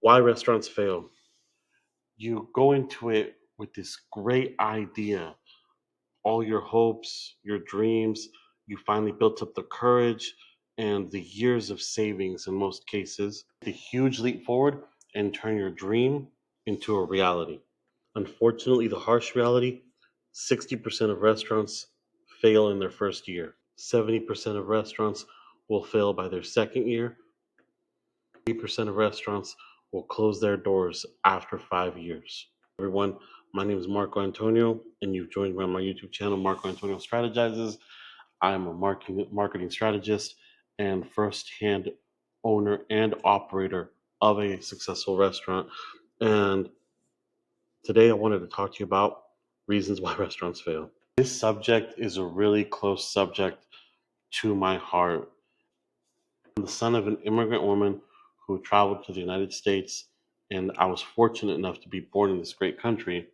Why restaurants fail. You go into it with this great idea, all your hopes, your dreams. You finally built up the courage and the years of savings in most cases, the huge leap forward and turn your dream into a reality. Unfortunately, the harsh reality, 60% of restaurants fail in their first year. 70% of restaurants will fail by their second year. 80% of restaurants will close their doors after 5 years. Everyone, my name is Marco Antonio, and you've joined me on my YouTube channel, Marco Antonio Strategizes. I'm a marketing strategist and first-hand owner and operator of a successful restaurant. And today I wanted to talk to you about reasons why restaurants fail. This subject is a really close subject to my heart. I'm the son of an immigrant woman who traveled to the United States, and I was fortunate enough to be born in this great country.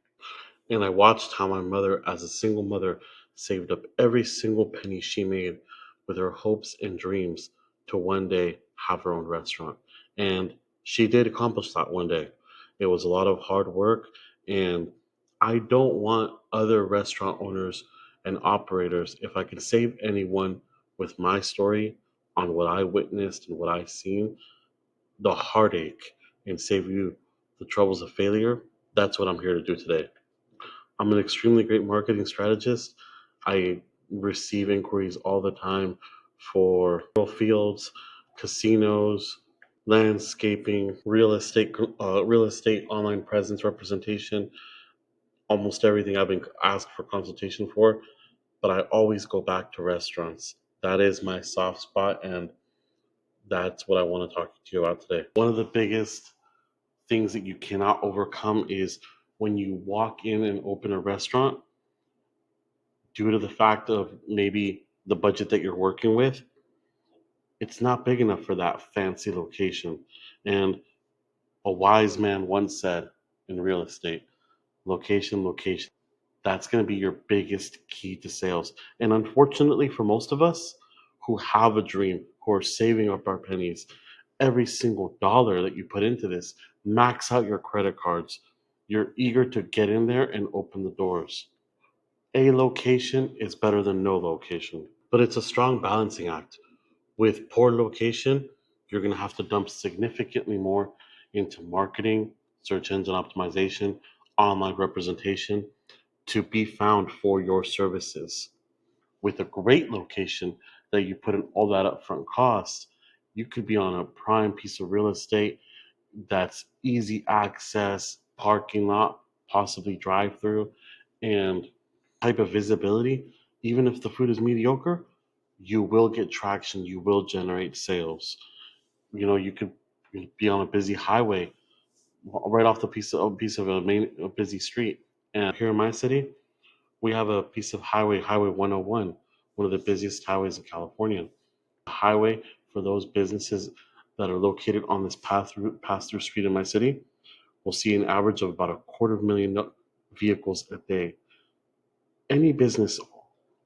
And I watched how my mother, as a single mother, saved up every single penny she made with her hopes and dreams to one day have her own restaurant. And she did accomplish that one day. It was a lot of hard work, and I don't want other restaurant owners and operators, if I can save anyone with my story on what I witnessed and what I've seen, the heartache, and save you the troubles of failure. That's what I'm here to do today. I'm an extremely great marketing strategist. I receive inquiries all the time for fields, casinos, landscaping, real estate online presence representation, almost everything I've been asked for consultation for. But I always go back to restaurants. That is my soft spot, and that's what I want to talk to you about today. One of the biggest things that you cannot overcome is when you walk in and open a restaurant, due to the fact of maybe the budget that you're working with, it's not big enough for that fancy location. And a wise man once said in real estate, location, that's going to be your biggest key to sales. And unfortunately, for most of us who have a dream, who are saving up our pennies, every single dollar that you put into this, max out your credit cards. You're eager to get in there and open the doors. A location is better than no location, but it's a strong balancing act. With poor location, you're going to have to dump significantly more into marketing, search engine optimization, online representation to be found for your services. With a great location that you put in all that upfront cost, you could be on a prime piece of real estate that's easy access, parking lot, possibly drive through, and type of visibility. Even if the food is mediocre, you will get traction, you will generate sales. You could be on a busy highway right off the piece of a busy street. And here in my city, we have a piece of highway 101, one of the busiest highways in California. A highway for those businesses that are located on this pass through street in my city will see an average of about a quarter of a million vehicles a day. Any business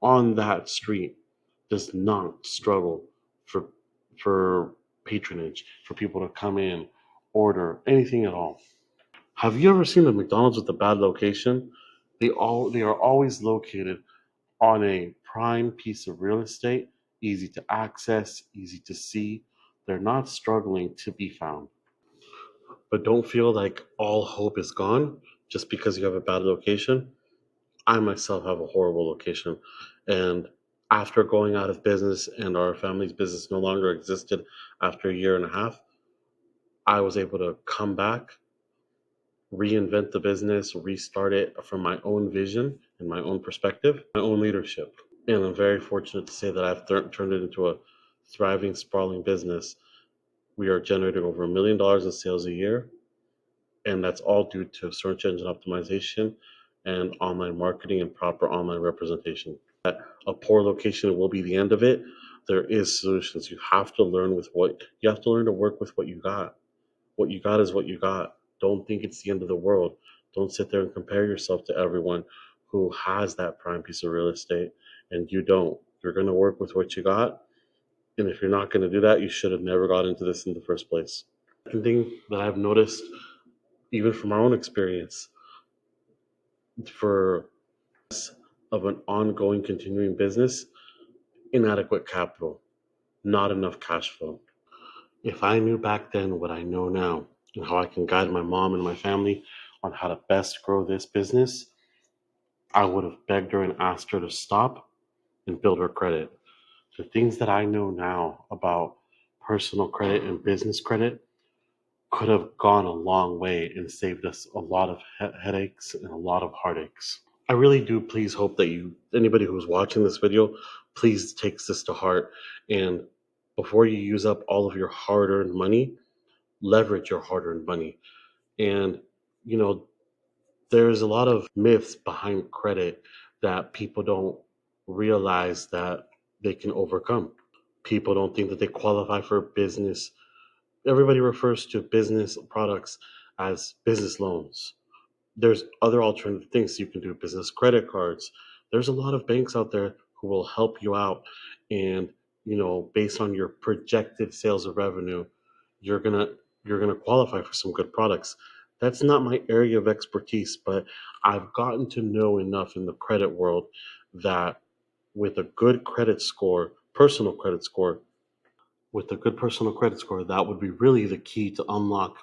on that street does not struggle for patronage, for people to come in, order anything at all. Have you ever seen a McDonald's with a bad location? They are always located on a prime piece of real estate, easy to access, easy to see. They're not struggling to be found. But don't feel like all hope is gone just because you have a bad location. I myself have a horrible location. And after going out of business and our family's business no longer existed after a year and a half, I was able to come back, reinvent the business, restart it from my own vision and my own perspective, my own leadership. And I'm very fortunate to say that I've turned it into a thriving, sprawling business. We are generating over $1 million in sales a year, and that's all due to search engine optimization and online marketing and proper online representation. A poor location will be the end of it. There is solutions. You have to learn to work with what you got. What you got is what you got. Don't think it's the end of the world. Don't sit there and compare yourself to everyone who has that prime piece of real estate and you don't. You're going to work with what you got. And if you're not going to do that, you should have never got into this in the first place. Second thing that I've noticed, even from our own experience, for of an ongoing continuing business, inadequate capital, not enough cash flow. If I knew back then what I know now and how I can guide my mom and my family on how to best grow this business, I would have begged her and asked her to stop and build her credit. The things that I know now about personal credit and business credit could have gone a long way and saved us a lot of headaches and a lot of heartaches. I really do please hope that anybody who's watching this video, please takes this to heart. And before you use up all of your hard earned money, leverage your hard earned money. And, you know, there's a lot of myths behind credit that people don't realize that they can overcome. People don't think that they qualify for business. Everybody refers to business products as business loans. There's other alternative things you can do, business credit cards. There's a lot of banks out there who will help you out. And, based on your projected sales of revenue, you're gonna you're gonna qualify for some good products. That's not my area of expertise, but I've gotten to know enough in the credit world that with a good credit score, personal credit score, with a good personal credit score, that would be really the key to unlock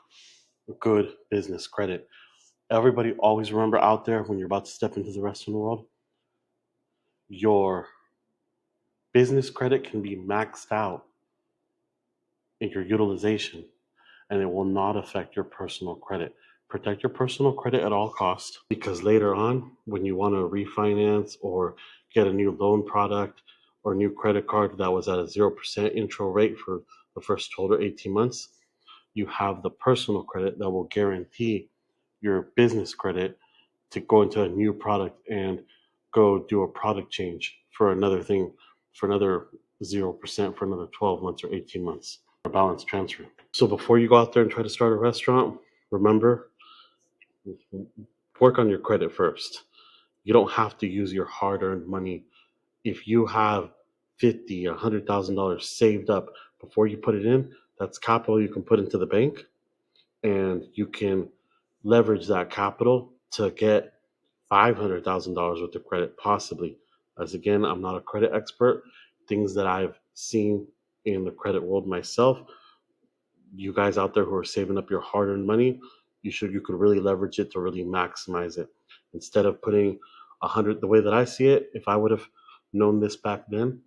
good business credit. Everybody always remember out there, when you're about to step into the restaurant world, your business credit can be maxed out in your utilization, and it will not affect your personal credit. Protect your personal credit at all costs, because later on, when you want to refinance or get a new loan product or new credit card that was at a 0% intro rate for the first 12 or 18 months, you have the personal credit that will guarantee your business credit to go into a new product and go do a product change for another thing, for another 0% for another 12 months or 18 months, a balance transfer. So before you go out there and try to start a restaurant, remember, work on your credit first. You don't have to use your hard-earned money. If you have $50, $100,000 saved up before you put it in, that's capital you can put into the bank, and you can leverage that capital to get $500,000 worth of credit, possibly. As again, I'm not a credit expert. Things that I've seen in the credit world myself, you guys out there who are saving up your hard-earned money, you could really leverage it to really maximize it. Instead of putting the way that I see it, if I would have known this back then,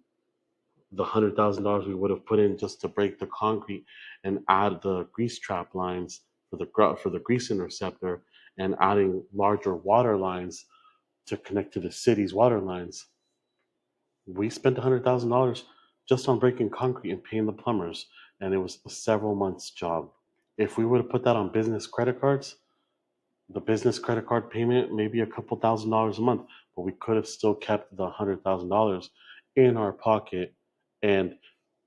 the $100,000 we would have put in just to break the concrete and add the grease trap lines for the grease interceptor, and adding larger water lines to connect to the city's water lines. We spent $100,000 just on breaking concrete and paying the plumbers, and it was a several months job. If we would have put that on business credit cards, the business credit card payment maybe a couple $1,000s a month, but we could have still kept the $100,000 in our pocket and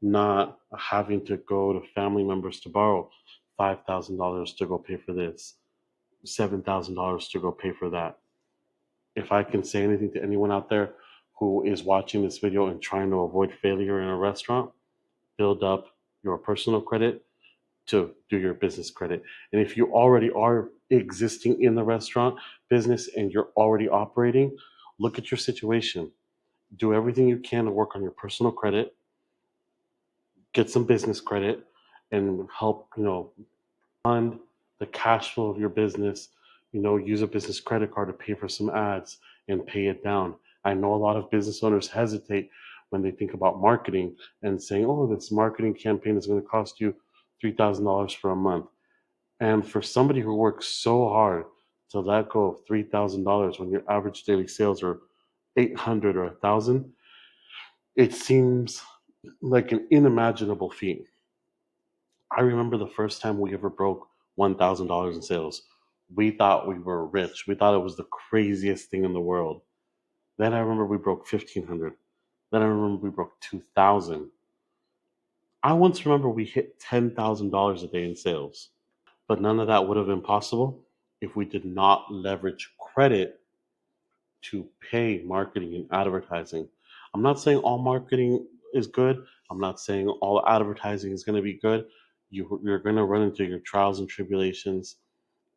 not having to go to family members to borrow $5,000 to go pay for this, $7,000 to go pay for that. If I can say anything to anyone out there who is watching this video and trying to avoid failure in a restaurant, build up your personal credit to do your business credit. And if you already are existing in the restaurant business and you're already operating, look at your situation. Do everything you can to work on your personal credit, get some business credit, and help, fund the cash flow of your business. Use a business credit card to pay for some ads and pay it down. I know a lot of business owners hesitate when they think about marketing and saying, oh, this marketing campaign is going to cost you $3,000 for a month. And for somebody who works so hard to let go of $3,000 when your average daily sales are 800 or 1,000, it seems like an unimaginable feat. I remember the first time we ever broke $1,000 in sales. We thought we were rich. We thought it was the craziest thing in the world. Then I remember we broke 1,500. Then I remember we broke 2,000. I once remember we hit $10,000 a day in sales. But none of that would have been possible if we did not leverage credit to pay marketing and advertising. I'm not saying all marketing is good. I'm not saying all advertising is going to be good. You're going to run into your trials and tribulations,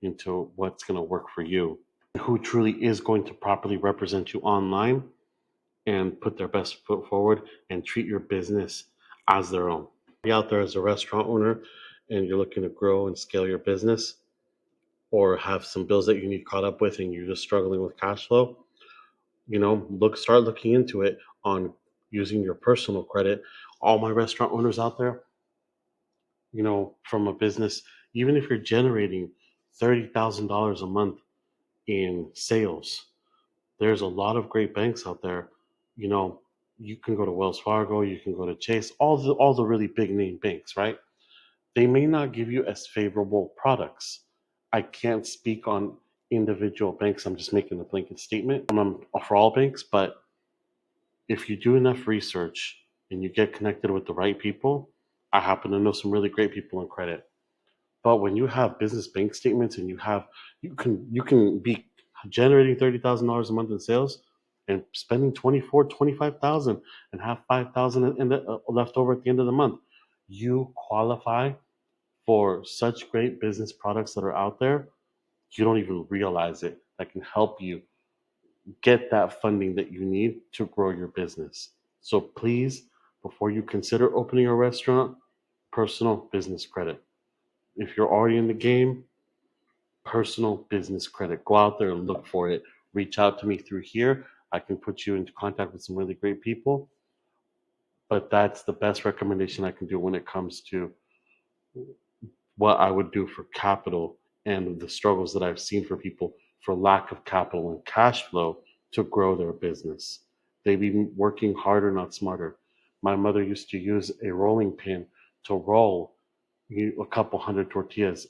into what's going to work for you, who truly is going to properly represent you online and put their best foot forward and treat your business as their own. Be out there as a restaurant owner and you're looking to grow and scale your business, or have some bills that you need caught up with and you're just struggling with cash flow, start looking into it on using your personal credit. All my restaurant owners out there, from a business, even if you're generating $30,000 a month in sales, there's a lot of great banks out there. You know, you can go to Wells Fargo, you can go to Chase, all the really big name banks, right? They may not give you as favorable products. I can't speak on individual banks. I'm just making a blanket statement for all banks. But if you do enough research and you get connected with the right people, I happen to know some really great people in credit. But when you have business bank statements and you can be generating $30,000 a month in sales and spending 24, 25,000 and have 5,000 left over at the end of the month, you qualify for such great business products that are out there. You don't even realize it, that can help you get that funding that you need to grow your business. So please, before you consider opening a restaurant, personal business credit. If you're already in the game, personal business credit. Go out there and look for it. Reach out to me through here. I can put you into contact with some really great people. But that's the best recommendation I can do when it comes to what I would do for capital and the struggles that I've seen for people for lack of capital and cash flow to grow their business. They've been working harder, not smarter. My mother used to use a rolling pin to roll a couple hundred tortillas,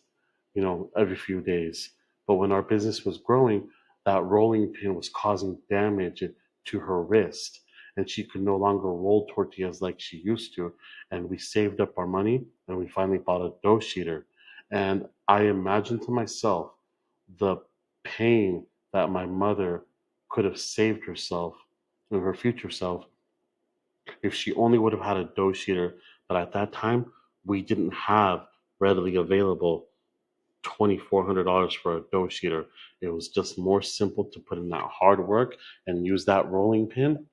every few days. But when our business was growing, that rolling pin was causing damage to her wrist, and she could no longer roll tortillas like she used to. And we saved up our money, and we finally bought a dough sheeter. And I imagined to myself the pain that my mother could have saved herself and her future self if she only would have had a dough sheeter. But at that time, we didn't have readily available $2,400 for a dough sheeter. It was just more simple to put in that hard work and use that rolling pin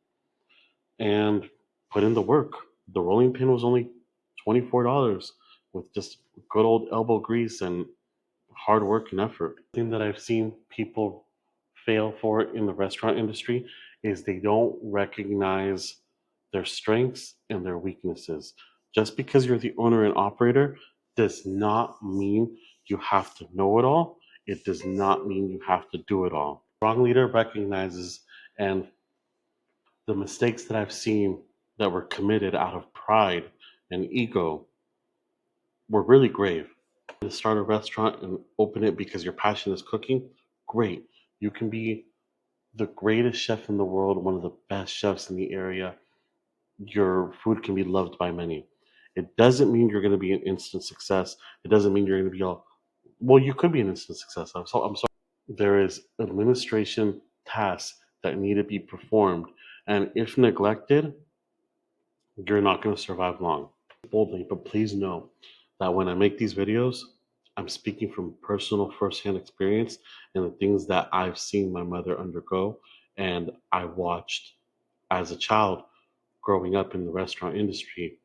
and put in the work. The rolling pin was only $24 with just good old elbow grease and hard work and effort. The thing that I've seen people fail for in the restaurant industry is they don't recognize their strengths and their weaknesses. Just because you're the owner and operator does not mean you have to know it all. It does not mean you have to do it all. A strong leader recognizes, and the mistakes that I've seen that were committed out of pride and ego were really grave. To start a restaurant and open it because your passion is cooking, great. You can be the greatest chef in the world, one of the best chefs in the area. Your food can be loved by many. It doesn't mean you're going to be an instant success. It doesn't mean you're going to be all, well, you could be an instant success. I'm sorry. There is administration tasks that need to be performed. And if neglected, you're not going to survive long. Boldly, but please know that when I make these videos, I'm speaking from personal firsthand experience and the things that I've seen my mother undergo and I watched as a child growing up in the restaurant industry,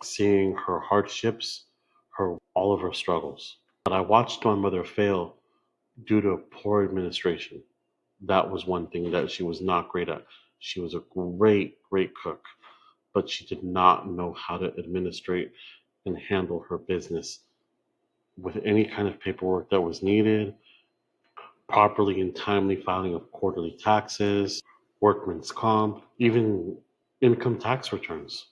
seeing her hardships, her all of her struggles. But I watched my mother fail due to poor administration. That was one thing that she was not great at. She was a great, great cook, but she did not know how to administrate and handle her business with any kind of paperwork that was needed, properly and timely filing of quarterly taxes, workman's comp, even income tax returns.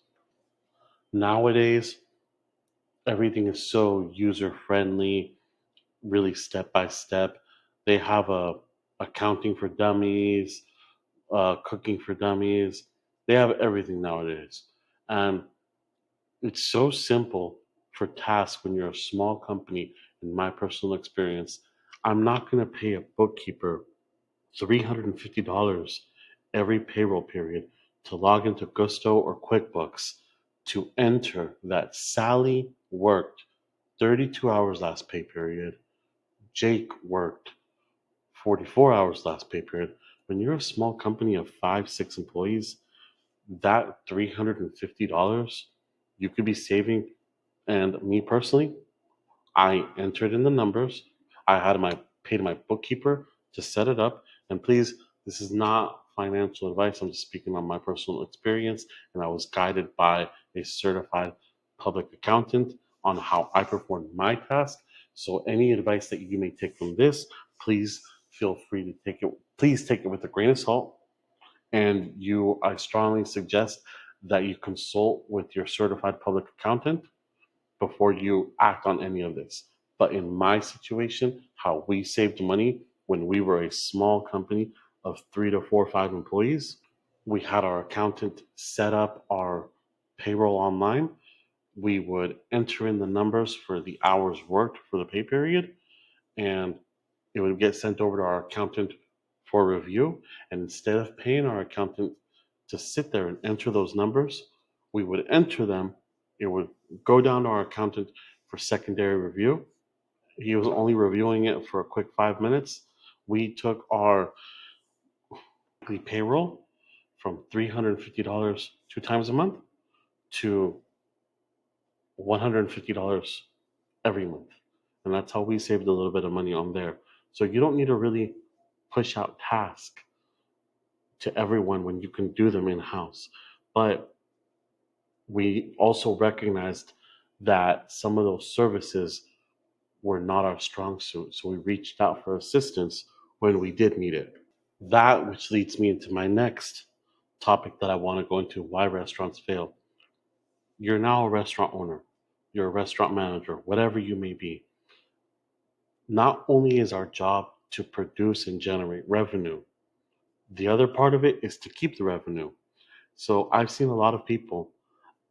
Nowadays, everything is so user friendly, really step by step. They have a accounting for dummies, cooking for dummies. They have everything nowadays, and it's so simple for tasks when you're a small company. In my personal experience, I'm not going to pay a bookkeeper $350 every payroll period to log into Gusto or QuickBooks to enter that Sally worked 32 hours last pay period, Jake worked 44 hours last pay period. When you're a small company of 5, 6 employees, that $350 you could be saving. And me personally, I entered in the numbers. I had my paid my bookkeeper to set it up. And please, this is not financial advice. I'm just speaking on my personal experience, and I was guided by a certified public accountant on how I performed my task. So any advice that you may take from this, please feel free to take it. Please take it with a grain of salt. And I strongly suggest that you consult with your certified public accountant before you act on any of this. But in my situation, how we saved money when we were a small company of 3 to 4, 5 employees, we had our accountant set up our payroll online. We would enter in the numbers for the hours worked for the pay period, and it would get sent over to our accountant for review. And instead of paying our accountant to sit there and enter those numbers, we would enter them. It would go down to our accountant for secondary review. He was only reviewing it for a quick 5 minutes. We took our weekly payroll from $350 2 times a month to $150 every month. And that's how we saved a little bit of money on there. So you don't need to really push out tasks to everyone when you can do them in house. But we also recognized that some of those services were not our strong suit. So we reached out for assistance when we did need it. That which leads me into my next topic that I want to go into: why restaurants fail. You're now a restaurant owner, you're a restaurant manager, whatever you may be. Not only is our job to produce and generate revenue, the other part of it is to keep the revenue. So I've seen a lot of people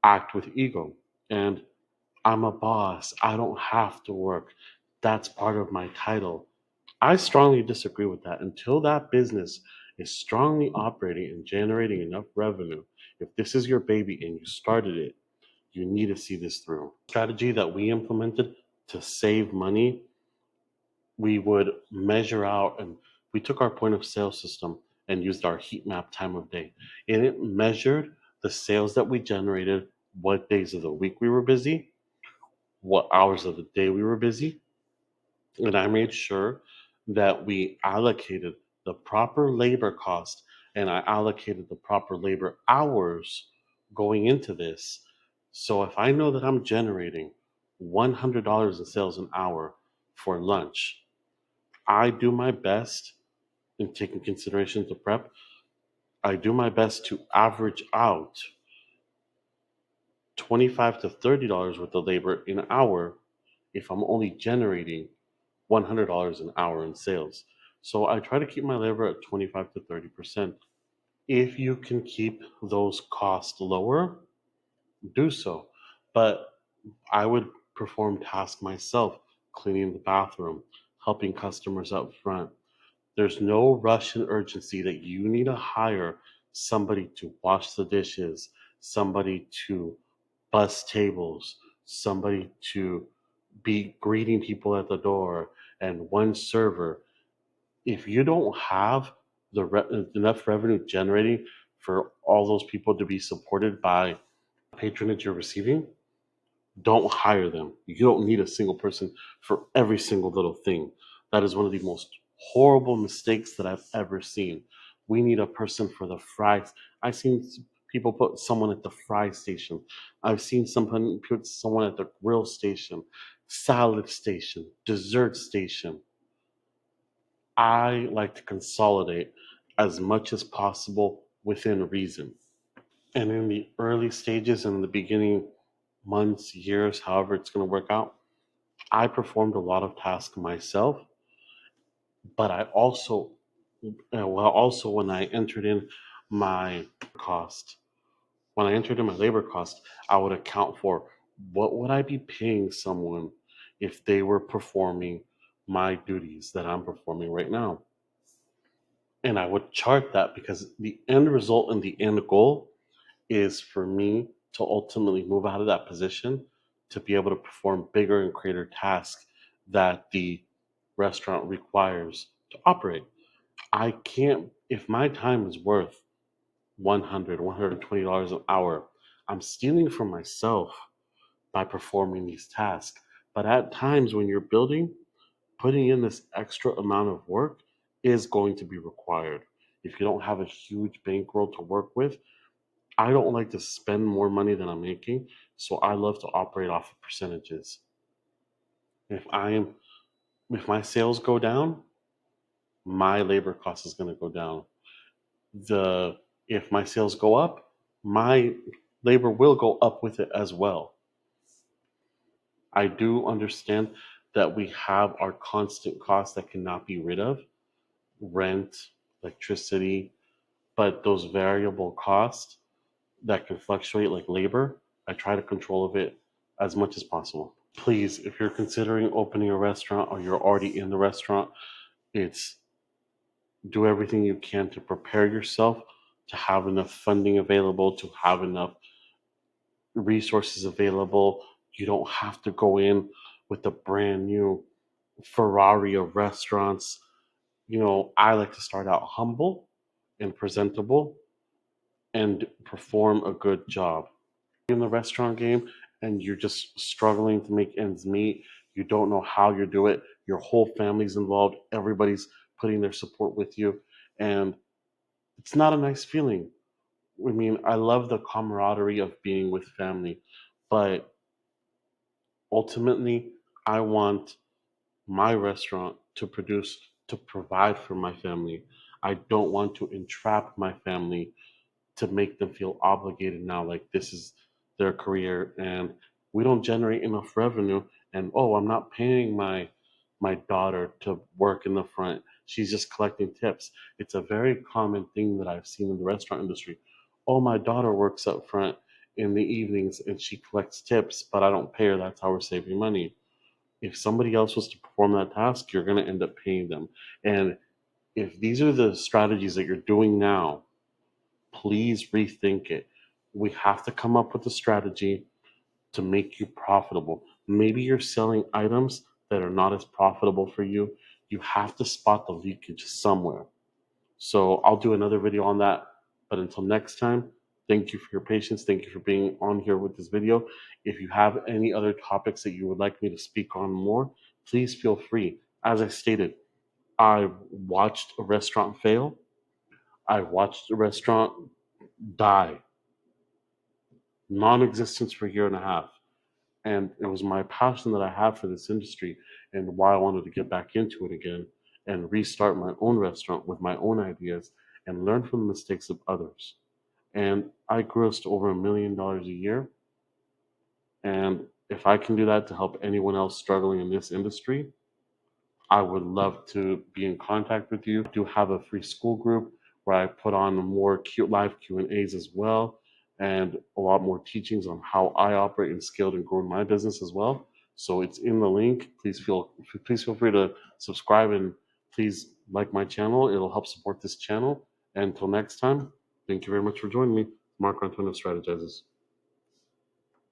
act with ego, and I'm a boss, I don't have to work, that's part of my title. I strongly disagree with that. Until that business is strongly operating and generating enough revenue, if this is your baby and you started it, you need to see this through. Strategy that we implemented to save money, we would measure out, and we took our point of sale system and used our heat map time of day. And it measured the sales that we generated, what days of the week we were busy, what hours of the day we were busy. And I made sure that we allocated the proper labor cost, and I allocated the proper labor hours going into this. So if I know that I'm generating $100 in sales an hour for lunch, I do my best in taking consideration to prep. I do my best to average out $25 to $30 worth of labor an hour if I'm only generating $100 an hour in sales. So I try to keep my labor at 25 to 30%. If you can keep those costs lower, do so. But I would perform tasks myself, cleaning the bathroom, helping customers up front. There's no rush and urgency that you need to hire somebody to wash the dishes, somebody to bus tables, somebody to be greeting people at the door, and one server. If you don't have enough revenue generating for all those people to be supported by patronage you're receiving, don't hire them. You don't need a single person for every single little thing. That is one of the most horrible mistakes that I've ever seen. We need a person for the fries. I've seen people put someone at the fry station. I've seen someone put someone at the grill station, salad station, dessert station. I like to consolidate as much as possible within reason. And in the early stages, in the beginning months, years, however it's going to work out, I performed a lot of tasks myself, but I also, also when I entered in my cost, when I entered in my labor cost, I would account for what would I be paying someone if they were performing my duties that I'm performing right now. And I would chart that, because the end result and the end goal is for me to ultimately move out of that position to be able to perform bigger and greater tasks that the restaurant requires to operate. I can't, if my time is worth $120 an hour, I'm stealing from myself by performing these tasks. But at times when you're building, putting in this extra amount of work is going to be required. If you don't have a huge bankroll to work with, I don't like to spend more money than I'm making, so I love to operate off of percentages. If I'm if my sales go down, my labor cost is going to go down. The If my sales go up, my labor will go up with it as well. I do understand that we have our constant costs that cannot be rid of, rent, electricity, but those variable costs that can fluctuate like labor, I try to control of it as much as possible. Please, if you're considering opening a restaurant or you're already in the restaurant, it's do everything you can to prepare yourself to have enough funding available, to have enough resources available. You don't have to go in with a brand new Ferrari of restaurants. I like to start out humble and presentable and perform a good job. In the restaurant game and you're just struggling to make ends meet, you don't know how you do it, your whole family's involved, everybody's putting their support with you, and it's not a nice feeling. I mean, I love the camaraderie of being with family, but ultimately, I want my restaurant to provide for my family. I don't want to entrap my family to make them feel obligated now, like this is their career and we don't generate enough revenue, and oh, I'm not paying my daughter to work in the front, she's just collecting tips. It's a very common thing that I've seen in the restaurant industry. Oh, my daughter works up front in the evenings and she collects tips, but I don't pay her, that's how we're saving money. If somebody else was to perform that task, you're going to end up paying them. And if these are the strategies that you're doing now, please rethink it. We have to come up with a strategy to make you profitable. Maybe you're selling items that are not as profitable for you. You have to spot the leakage somewhere. So I'll do another video on that. But until next time, thank you for your patience. Thank you for being on here with this video. If you have any other topics that you would like me to speak on more, please feel free. As I stated, I watched a restaurant fail. I watched a restaurant die, non-existence for a year and a half. And it was my passion that I have for this industry and why I wanted to get back into it again and restart my own restaurant with my own ideas and learn from the mistakes of others. And I grossed over $1 million a year. And if I can do that to help anyone else struggling in this industry, I would love to be in contact with you. I do have a free school group where I put on more live Q&As as well, and a lot more teachings on how I operate and scaled and grown my business as well. So it's in the link. Please feel free to subscribe and please like my channel. It'll help support this channel. And until next time, thank you very much for joining me. Mark Antonio Strategizes.